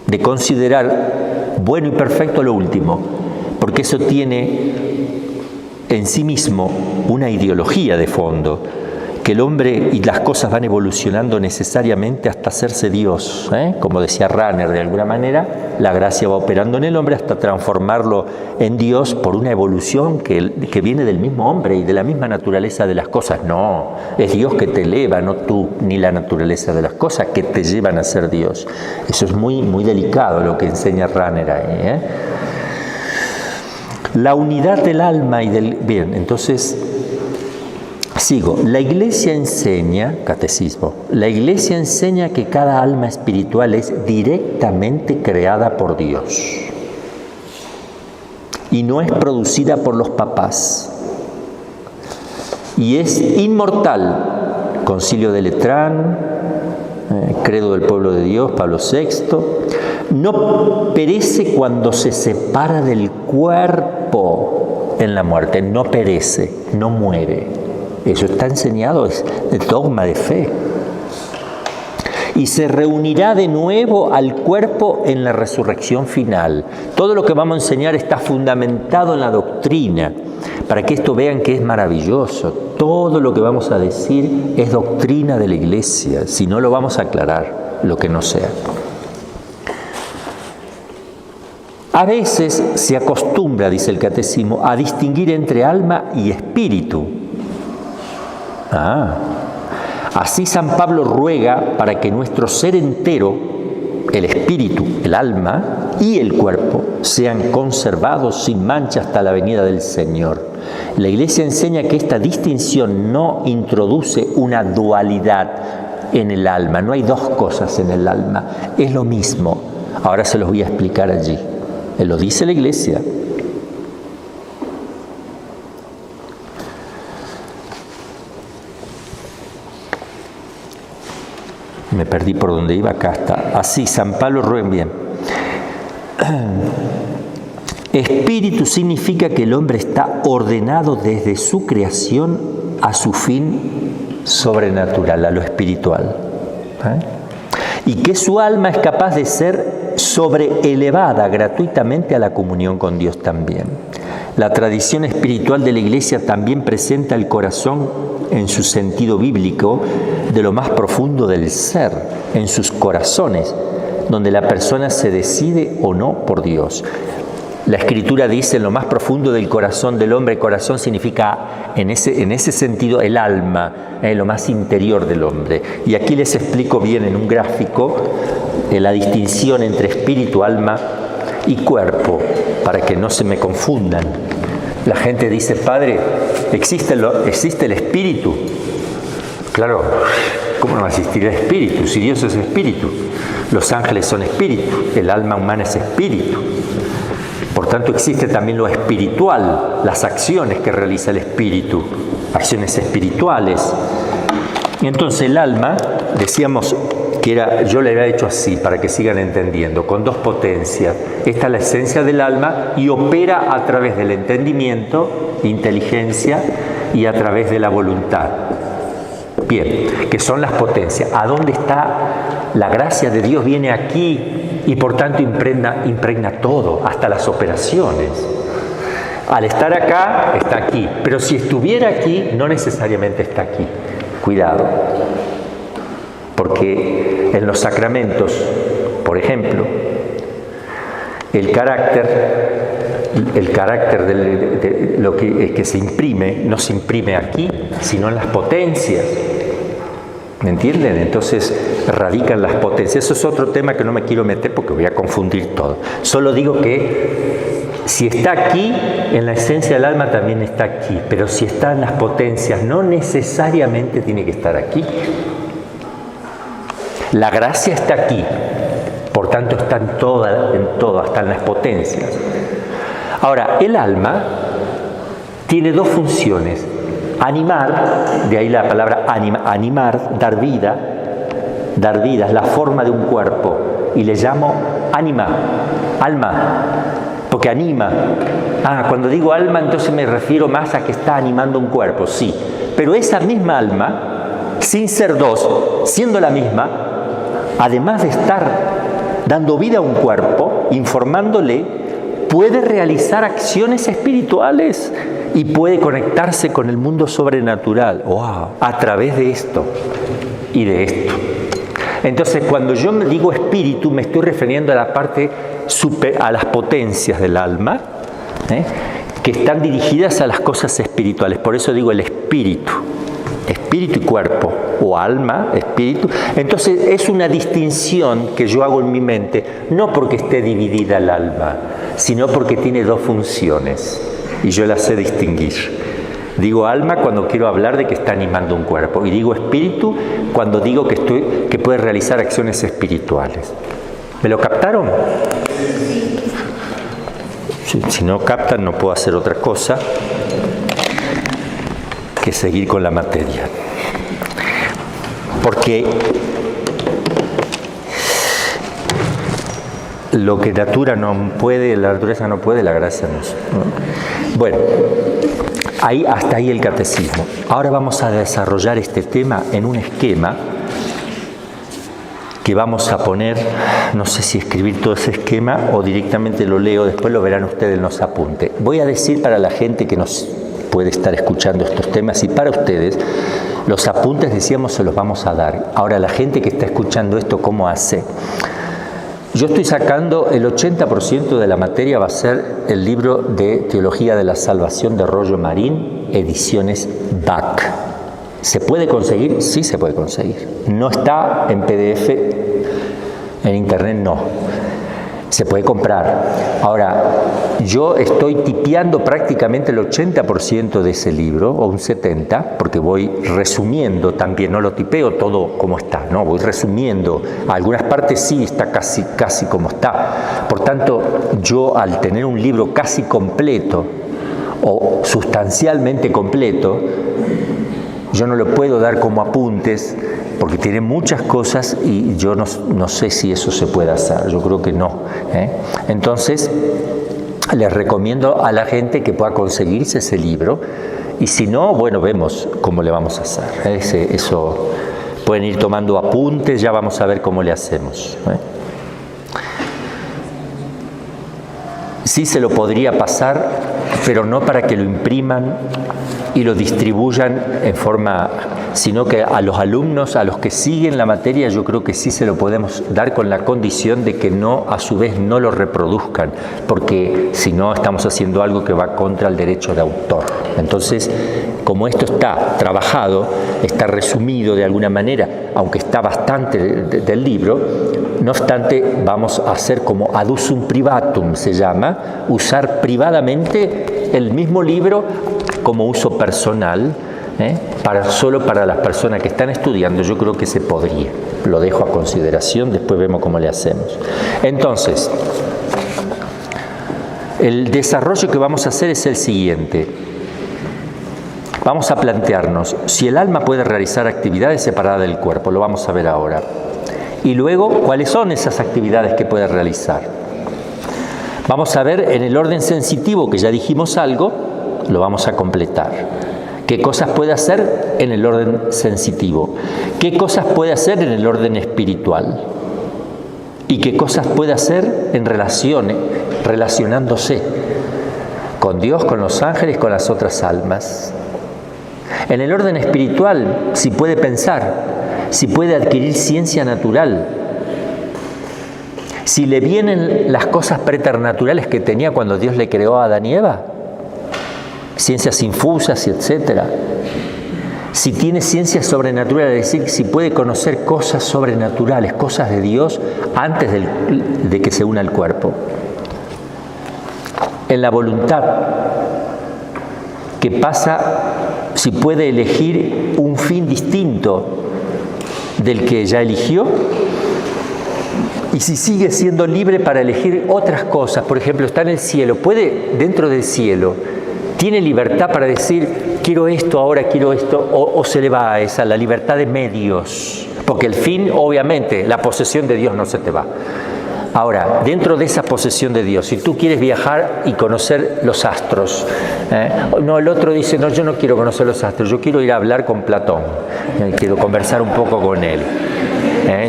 de considerar bueno y perfecto lo último, porque eso tiene en sí mismo una ideología de fondo, que el hombre y las cosas van evolucionando necesariamente hasta hacerse Dios, como decía Rahner, de alguna manera la gracia va operando en el hombre hasta transformarlo en Dios por una evolución que viene del mismo hombre y de la misma naturaleza de las cosas. No, es Dios que te eleva, no tú, ni la naturaleza de las cosas que te llevan a ser Dios. Eso es muy, muy delicado lo que enseña Rahner ahí. La unidad del alma y del... Bien, entonces... Sigo. La Iglesia enseña, catecismo, la Iglesia enseña que cada alma espiritual es directamente creada por Dios y no es producida por los papás y es inmortal. Concilio de Letrán, Credo del Pueblo de Dios, Pablo VI, no perece cuando se separa del cuerpo en la muerte, no perece, no muere. Eso está enseñado, es el dogma de fe. y se reunirá de nuevo al cuerpo en la resurrección final. Todo lo que vamos a enseñar está fundamentado en la doctrina, para que esto vean que es maravilloso. Todo lo que vamos a decir es doctrina de la Iglesia, si no lo vamos a aclarar, lo que no sea. A veces se acostumbra, dice el Catecismo, a distinguir entre alma y espíritu. Así San Pablo ruega para que nuestro ser entero, el espíritu, el alma y el cuerpo, sean conservados sin mancha hasta la venida del Señor. La Iglesia enseña que esta distinción no introduce una dualidad en el alma. No hay dos cosas en el alma. Es lo mismo. Ahora se los voy a explicar allí. Lo dice la Iglesia. Me perdí por donde iba, acá está. Así, San Pablo ruega bien. Espíritu significa que el hombre está ordenado desde su creación a su fin sobrenatural, a lo espiritual. Y que su alma es capaz de ser sobreelevada gratuitamente a la comunión con Dios también. La tradición espiritual de la Iglesia también presenta el corazón en su sentido bíblico de lo más profundo del ser, en sus corazones, donde la persona se decide o no por Dios. La Escritura dice en lo más profundo del corazón del hombre. Corazón significa en ese sentido el alma, lo más interior del hombre. Y aquí les explico bien en un gráfico la distinción entre espíritu, alma y cuerpo, para que no se me confundan. La gente dice, Padre, ¿existe el espíritu? Claro, ¿cómo no va a existir el espíritu? Si Dios es espíritu, los ángeles son espíritu, el alma humana es espíritu. Por tanto, existe también lo espiritual, las acciones que realiza el espíritu, acciones espirituales. Y entonces el alma, decíamos que yo le había hecho así, para que sigan entendiendo, con dos potencias. Esta es la esencia del alma y opera a través del entendimiento, inteligencia, y a través de la voluntad. Bien, que son las potencias. ¿A dónde está la gracia de Dios? Viene aquí y por tanto impregna todo, hasta las operaciones. Al estar acá, está aquí. Pero si estuviera aquí, no necesariamente está aquí. Cuidado. Porque en los sacramentos, por ejemplo, el carácter de lo que se imprime, no se imprime aquí, sino en las potencias. ¿Me entienden? Entonces radican las potencias. Eso es otro tema que no me quiero meter porque voy a confundir todo. Solo digo que si está aquí, en la esencia del alma también está aquí. Pero si está en las potencias, no necesariamente tiene que estar aquí. La gracia está aquí. Por tanto, está en todo, hasta en las potencias. Ahora, el alma tiene dos funciones. Animar, de ahí la palabra animar, dar vida, es la forma de un cuerpo. Y le llamo alma, porque anima. Cuando digo alma, entonces me refiero más a que está animando un cuerpo, sí. Pero esa misma alma, sin ser dos, siendo la misma, además de estar dando vida a un cuerpo, informándole, puede realizar acciones espirituales y puede conectarse con el mundo sobrenatural. ¡Wow! A través de esto y de esto. Entonces, cuando yo me digo espíritu, me estoy refiriendo a la parte a las potencias del alma, que están dirigidas a las cosas espirituales. Por eso digo el espíritu y cuerpo, o alma, espíritu. Entonces es una distinción que yo hago en mi mente, no porque esté dividida el alma, sino porque tiene dos funciones y yo las sé distinguir. Digo alma cuando quiero hablar de que está animando un cuerpo, y digo espíritu cuando digo que puede realizar acciones espirituales. ¿Me lo captaron? Si no captan, no puedo hacer otra cosa que seguir con la materia. Porque lo que la naturaleza no puede, la gracia no. Bueno, hasta ahí el catecismo. Ahora vamos a desarrollar este tema en un esquema que vamos a poner, no sé si escribir todo ese esquema o directamente lo leo, después lo verán ustedes en los apuntes. Voy a decir para la gente que nos puede estar escuchando estos temas y para ustedes, los apuntes, decíamos, se los vamos a dar. Ahora, la gente que está escuchando esto, ¿cómo hace? Yo estoy sacando el 80% de la materia, va a ser el libro de Teología de la Salvación de Rollo Marín, ediciones Bach. ¿Se puede conseguir? Sí, se puede conseguir. No está en PDF, en internet no. Se puede comprar. Ahora, yo estoy tipeando prácticamente el 80% de ese libro, o un 70%, porque voy resumiendo también, no lo tipeo todo como está, no, voy resumiendo. Algunas partes sí está casi como está. Por tanto, yo al tener un libro casi completo, o sustancialmente completo, yo no lo puedo dar como apuntes, porque tiene muchas cosas y yo no sé si eso se puede hacer, yo creo que no. Entonces, les recomiendo a la gente que pueda conseguirse ese libro, y si no, bueno, vemos cómo le vamos a hacer. Eso pueden ir tomando apuntes, ya vamos a ver cómo le hacemos. Sí se lo podría pasar, pero no para que lo impriman y lo distribuyan en forma, sino que a los alumnos, a los que siguen la materia, yo creo que sí se lo podemos dar con la condición de que no, a su vez, no lo reproduzcan, porque si no estamos haciendo algo que va contra el derecho de autor. Entonces, como esto está trabajado, está resumido de alguna manera, aunque está bastante del libro, no obstante, vamos a hacer como ad usum privatum, se llama, usar privadamente el mismo libro como uso personal, solo para las personas que están estudiando. Yo creo que se podría. Lo dejo a consideración, después vemos cómo le hacemos. Entonces, el desarrollo que vamos a hacer es el siguiente. Vamos a plantearnos si el alma puede realizar actividades separadas del cuerpo, lo vamos a ver ahora. Y luego, ¿cuáles son esas actividades que puede realizar? Vamos a ver en el orden sensitivo, que ya dijimos algo, lo vamos a completar. ¿Qué cosas puede hacer en el orden sensitivo? ¿Qué cosas puede hacer en el orden espiritual? ¿Y qué cosas puede hacer en relacionándose con Dios, con los ángeles, con las otras almas? En el orden espiritual, si puede pensar, si puede adquirir ciencia natural, si le vienen las cosas preternaturales que tenía cuando Dios le creó a Adán y Eva, ciencias infusas y etcétera. Si tiene ciencias sobrenaturales, es decir, si puede conocer cosas sobrenaturales, cosas de Dios antes de que se una al cuerpo. En la voluntad, ¿qué pasa si puede elegir un fin distinto del que ya eligió? Y si sigue siendo libre para elegir otras cosas, por ejemplo, está en el cielo, puede, dentro del cielo, tiene libertad para decir, quiero esto, ahora quiero esto, o se le va a esa, la libertad de medios, porque el fin, obviamente, la posesión de Dios no se te va. Ahora, dentro de esa posesión de Dios, si tú quieres viajar y conocer los astros, no, el otro dice, no, yo no quiero conocer los astros, yo quiero ir a hablar con Platón, quiero conversar un poco con él.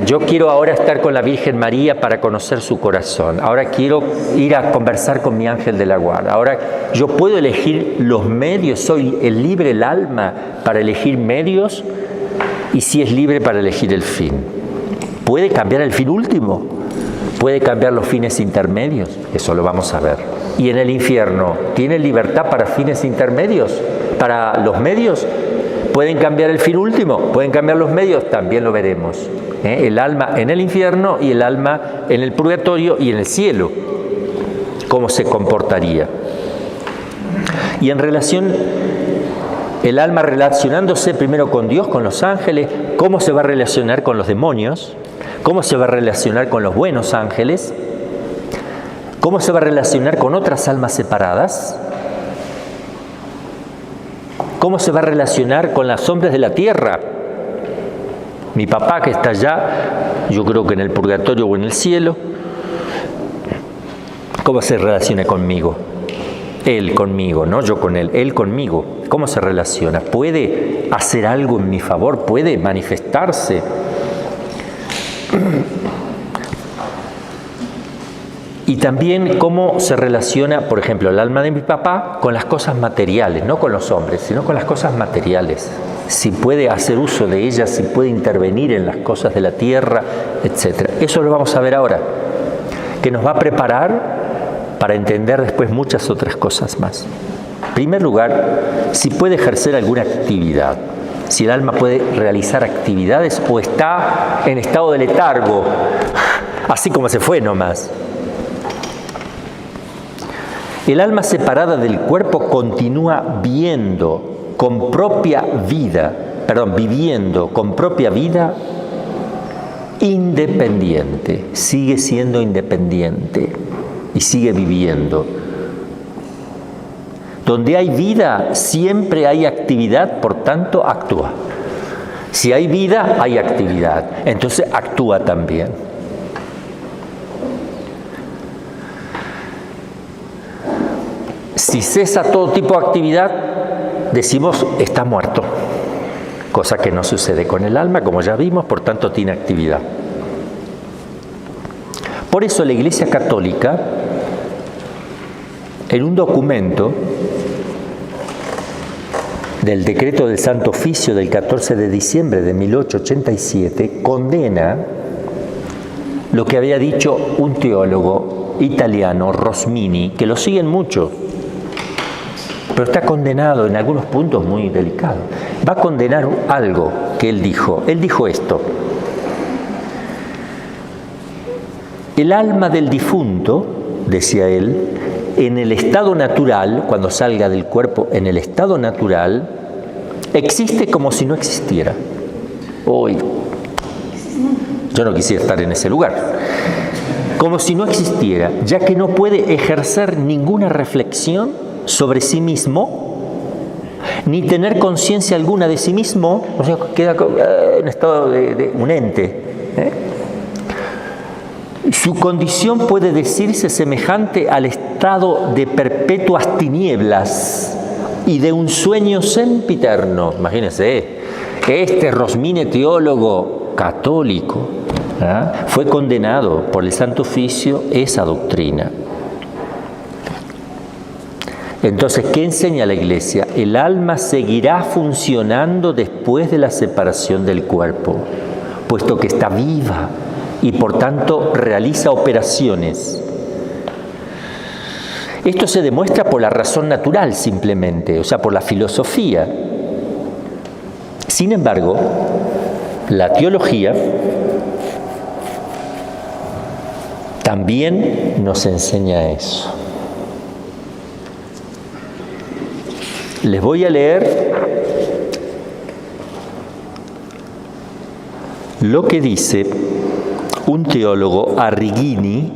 Yo quiero ahora estar con la Virgen María para conocer su corazón. Ahora quiero ir a conversar con mi ángel de la guarda. Ahora yo puedo elegir los medios, soy el libre, el alma, para elegir medios, y si es libre para elegir el fin. ¿Puede cambiar el fin último? ¿Puede cambiar los fines intermedios? Eso lo vamos a ver. ¿Y en el infierno tiene libertad para fines intermedios? ¿Para los medios? ¿Pueden cambiar el fin último? ¿Pueden cambiar los medios? También lo veremos. El alma en el infierno y el alma en el purgatorio y en el cielo. ¿Cómo se comportaría? Y en relación, el alma relacionándose primero con Dios, con los ángeles, ¿cómo se va a relacionar con los demonios? ¿Cómo se va a relacionar con los buenos ángeles? ¿Cómo se va a relacionar con otras almas separadas? ¿Cómo se va a relacionar con las sombras de la tierra? Mi papá que está allá, yo creo que en el purgatorio o en el cielo, ¿cómo se relaciona conmigo? Él conmigo, no yo con él, él conmigo. ¿Cómo se relaciona? ¿Puede hacer algo en mi favor? ¿Puede manifestarse? Y también cómo se relaciona, por ejemplo, el alma de mi papá con las cosas materiales, no con los hombres, sino con las cosas materiales. Si puede hacer uso de ellas, si puede intervenir en las cosas de la tierra, etc. Eso lo vamos a ver ahora, que nos va a preparar para entender después muchas otras cosas más. En primer lugar, si puede ejercer alguna actividad, si el alma puede realizar actividades o está en estado de letargo, así como se fue nomás. El alma separada del cuerpo continúa viviendo con propia vida independiente, sigue siendo independiente y sigue viviendo. Donde hay vida, siempre hay actividad, por tanto actúa. Si hay vida, hay actividad, entonces actúa también. Si cesa todo tipo de actividad, decimos está muerto, cosa que no sucede con el alma, como ya vimos, por tanto tiene actividad. Por eso la Iglesia Católica, en un documento del decreto del Santo Oficio del 14 de diciembre de 1887, condena lo que había dicho un teólogo italiano, Rosmini, que lo siguen mucho, pero está condenado en algunos puntos muy delicados. Va a condenar algo que él dijo. Él dijo esto: el alma del difunto, decía él, en el estado natural, cuando salga del cuerpo en el estado natural, existe como si no existiera. Hoy, yo no quisiera estar en ese lugar. Como si no existiera, ya que no puede ejercer ninguna reflexión sobre sí mismo, ni tener conciencia alguna de sí mismo, o sea, queda en estado de un ente. Su condición puede decirse semejante al estado de perpetuas tinieblas y de un sueño sempiterno. Imagínense, este Rosmini, teólogo católico, fue condenado por el Santo Oficio esa doctrina. Entonces, ¿qué enseña la Iglesia? El alma seguirá funcionando después de la separación del cuerpo, puesto que está viva y por tanto realiza operaciones. Esto se demuestra por la razón natural simplemente, o sea, por la filosofía. Sin embargo, la teología también nos enseña eso. Les voy a leer lo que dice un teólogo, Arrigini,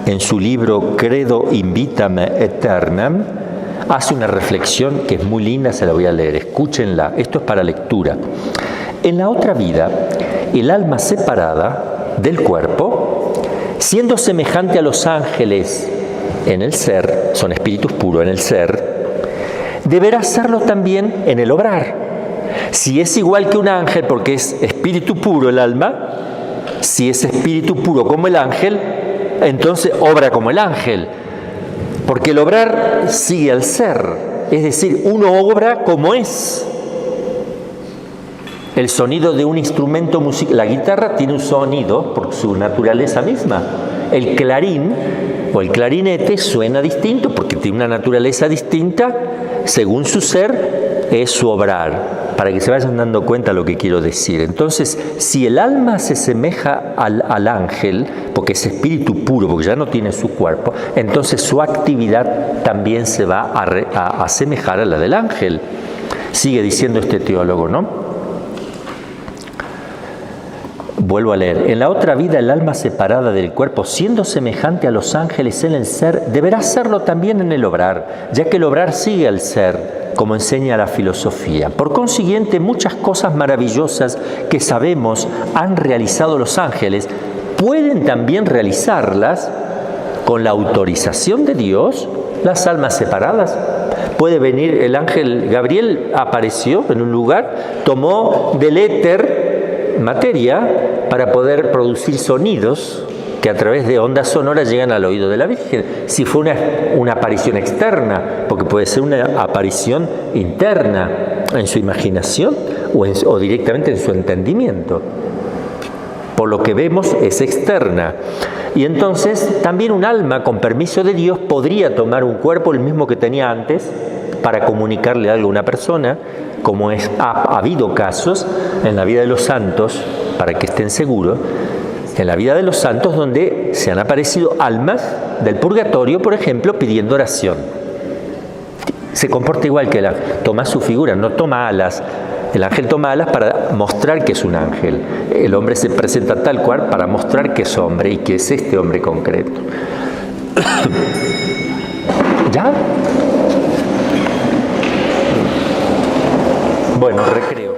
en su libro Credo in Vitam Aeternam. Hace una reflexión que es muy linda, se la voy a leer, escúchenla, esto es para lectura. En la otra vida, el alma separada del cuerpo, siendo semejante a los ángeles en el ser, son espíritus puros en el ser, deberá serlo también en el obrar. Si es igual que un ángel, porque es espíritu puro el alma, si es espíritu puro como el ángel, entonces obra como el ángel, porque el obrar sigue al ser, es decir, uno obra como es. El sonido de un instrumento musical, la guitarra tiene un sonido por su naturaleza misma. El clarín o el clarinete suena distinto porque tiene una naturaleza distinta según su ser, es su obrar, para que se vayan dando cuenta de lo que quiero decir. Entonces, si el alma se asemeja al ángel, porque es espíritu puro, porque ya no tiene su cuerpo, entonces su actividad también se va a asemejar a la del ángel. Sigue diciendo este teólogo, ¿no? Vuelvo a leer. En la otra vida, el alma separada del cuerpo, siendo semejante a los ángeles en el ser, deberá serlo también en el obrar, ya que el obrar sigue al ser, como enseña la filosofía. Por consiguiente, muchas cosas maravillosas que sabemos han realizado los ángeles, pueden también realizarlas con la autorización de Dios las almas separadas. Puede venir el ángel Gabriel, apareció en un lugar, tomó del éter materia para poder producir sonidos que a través de ondas sonoras llegan al oído de la Virgen. Si fue una aparición externa, porque puede ser una aparición interna en su imaginación o directamente en su entendimiento. Por lo que vemos es externa. Y entonces también un alma, con permiso de Dios, podría tomar un cuerpo, el mismo que tenía antes, para comunicarle algo a una persona, como ha habido casos en la vida de los santos, para que estén seguros, en la vida de los santos donde se han aparecido almas del purgatorio, por ejemplo, pidiendo oración. Se comporta igual que el ángel, toma su figura, no toma alas. El ángel toma alas para mostrar que es un ángel. El hombre se presenta tal cual para mostrar que es hombre y que es este hombre concreto. ¿Ya? Bueno, recreo.